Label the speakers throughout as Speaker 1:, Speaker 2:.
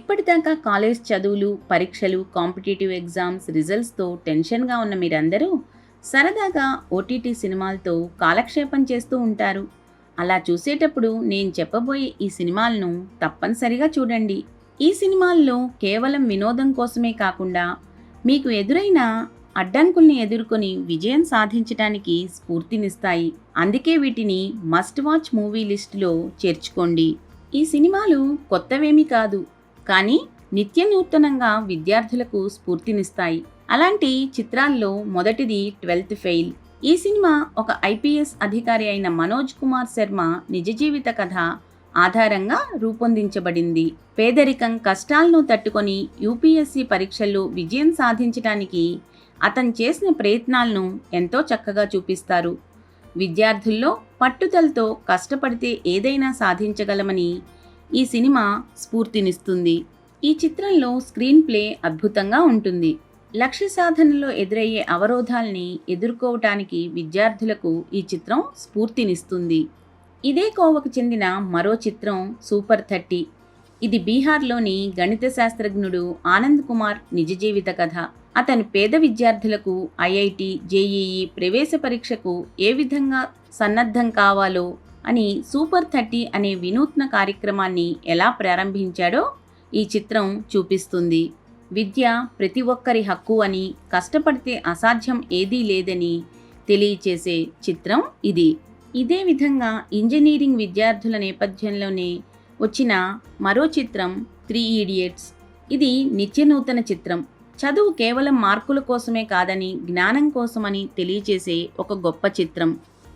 Speaker 1: ఇప్పటిదాకా కాలేజ్ చదువులు, పరీక్షలు, కాంపిటేటివ్ ఎగ్జామ్స్, రిజల్ట్స్‌తో టెన్షన్‌గా ఉన్న మీరందరూ సరదాగా ఓటీటీ సినిమాలతో కాలక్షేపం చేస్తూ ఉంటారు. అలా చూసేటప్పుడు నేను చెప్పబోయే ఈ సినిమాలను తప్పనిసరిగా చూడండి. ఈ సినిమాల్లో కేవలం వినోదం కోసమే కాకుండా మీకు ఎదురైన అడ్డంకుల్ని ఎదుర్కొని విజయం సాధించడానికి స్ఫూర్తినిస్తాయి. అందుకే వీటిని మస్ట్ వాచ్ మూవీ లిస్టులో చేర్చుకోండి. ఈ సినిమాలు కొత్తవేమీ కాదు, కానీ నిత్యనూతనంగా విద్యార్థులకు స్ఫూర్తినిస్తాయి. అలాంటి చిత్రాల్లో మొదటిది 12th ఫెయిల్. ఈ సినిమా ఒక ఐపీఎస్ అధికారి అయిన మనోజ్ కుమార్ శర్మ నిజ జీవిత కథ ఆధారంగా రూపొందించబడింది. పేదరికం, కష్టాలను తట్టుకొని యూపీఎస్సీ పరీక్షల్లో విజయం సాధించడానికి అతను చేసిన ప్రయత్నాలను ఎంతో చక్కగా చూపిస్తారు. విద్యార్థుల్లో పట్టుదలతో కష్టపడితే ఏదైనా సాధించగలమని ఈ సినిమా స్ఫూర్తినిస్తుంది. ఈ చిత్రంలో స్క్రీన్ ప్లే అద్భుతంగా ఉంటుంది. లక్ష్య సాధనలో ఎదురయ్యే అవరోధాల్ని ఎదుర్కోవటానికి విద్యార్థులకు ఈ చిత్రం స్ఫూర్తినిస్తుంది. ఇదే కోవకు చెందిన మరో చిత్రం సూపర్ 30. ఇది బీహార్లోని గణిత శాస్త్రజ్ఞుడు ఆనంద్ కుమార్ నిజ జీవిత కథ. అతను పేద విద్యార్థులకు ఐఐటి, జేఈఈ ప్రవేశ పరీక్షకు ఏ విధంగా సన్నద్ధం కావాలో అని సూపర్ 30 అనే వినూత్న కార్యక్రమాన్ని ఎలా ప్రారంభించాడో ఈ చిత్రం చూపిస్తుంది. విద్య ప్రతి ఒక్కరి హక్కు అని, కష్టపడితే అసాధ్యం ఏదీ లేదని తెలియచేసే చిత్రం ఇది. ఇదే విధంగా ఇంజనీరింగ్ విద్యార్థుల నేపథ్యంలోనే వచ్చిన మరో చిత్రం 3 Idiots. ఇది నిత్యనూతన చిత్రం. చదువు కేవలం మార్కుల కోసమే కాదని, జ్ఞానం కోసమని తెలియచేసే ఒక గొప్ప చిత్రం.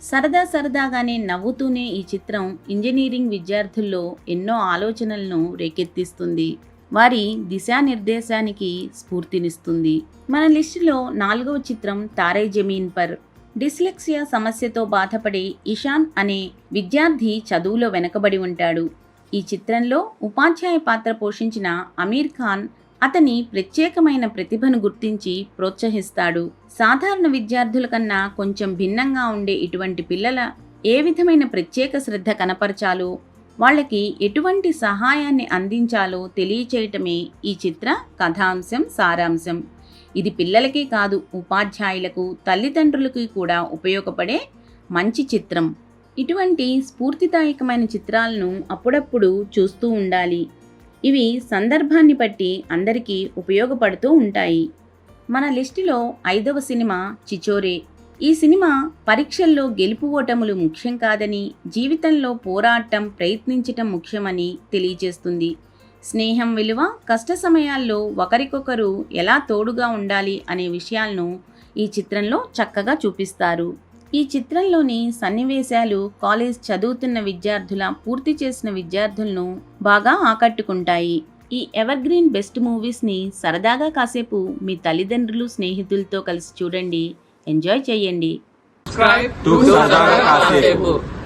Speaker 1: సరదాగానే నవ్వుతూనే ఈ చిత్రం ఇంజనీరింగ్ విద్యార్థుల్లో ఎన్నో ఆలోచనలను రేకెత్తిస్తుంది. వారి దిశానిర్దేశానికి స్ఫూర్తినిస్తుంది. మన లిస్టులో 4వ చిత్రం తారే జమీన్ పర్. డిస్లెక్సియా సమస్యతో బాధపడే ఇషాన్ అనే విద్యార్థి చదువులో వెనకబడి ఉంటాడు. ఈ చిత్రంలో ఉపాధ్యాయ పాత్ర పోషించిన అమీర్ ఖాన్ అతని ప్రత్యేకమైన ప్రతిభను గుర్తించి ప్రోత్సహిస్తాడు. సాధారణ విద్యార్థుల కన్నా కొంచెం భిన్నంగా ఉండే ఇటువంటి పిల్లల ఏ విధమైన ప్రత్యేక శ్రద్ధ కనపరచాలో, వాళ్ళకి ఎటువంటి సహాయాన్ని అందించాలో తెలియచేయటమే ఈ చిత్ర కథాంశం, సారాంశం. ఇది పిల్లలకే కాదు, ఉపాధ్యాయులకు, తల్లిదండ్రులకి కూడా ఉపయోగపడే మంచి చిత్రం. ఇటువంటి స్ఫూర్తిదాయకమైన చిత్రాలను అప్పుడప్పుడు చూస్తూ ఉండాలి. ఇవి సందర్భాన్ని బట్టి అందరికీ ఉపయోగపడుతూ ఉంటాయి. మన లిస్టులో 5వ సినిమా చిచోరే. ఈ సినిమా పరీక్షల్లో గెలుపు ఓటములు ముఖ్యం కాదని, జీవితంలో పోరాటం, ప్రయత్నించటం ముఖ్యమని తెలియజేస్తుంది. స్నేహం విలువ, కష్ట సమయాల్లో ఒకరికొకరు ఎలా తోడుగా ఉండాలి అనే విషయాలను ఈ చిత్రంలో చక్కగా చూపిస్తారు. ఈ చిత్రంలోని సన్నివేశాలు కాలేజ్ చదువుతున్న విద్యార్థుల, పూర్తి చేసిన విద్యార్థులను బాగా ఆకట్టుకుంటాయి. ఈ ఎవర్గ్రీన్ బెస్ట్ మూవీస్ని సరదాగా కాసేపు మీ తల్లిదండ్రులు, స్నేహితులతో కలిసి చూడండి. ఎంజాయ్ చేయండి.
Speaker 2: Subscribe to Sadaga Kasepu.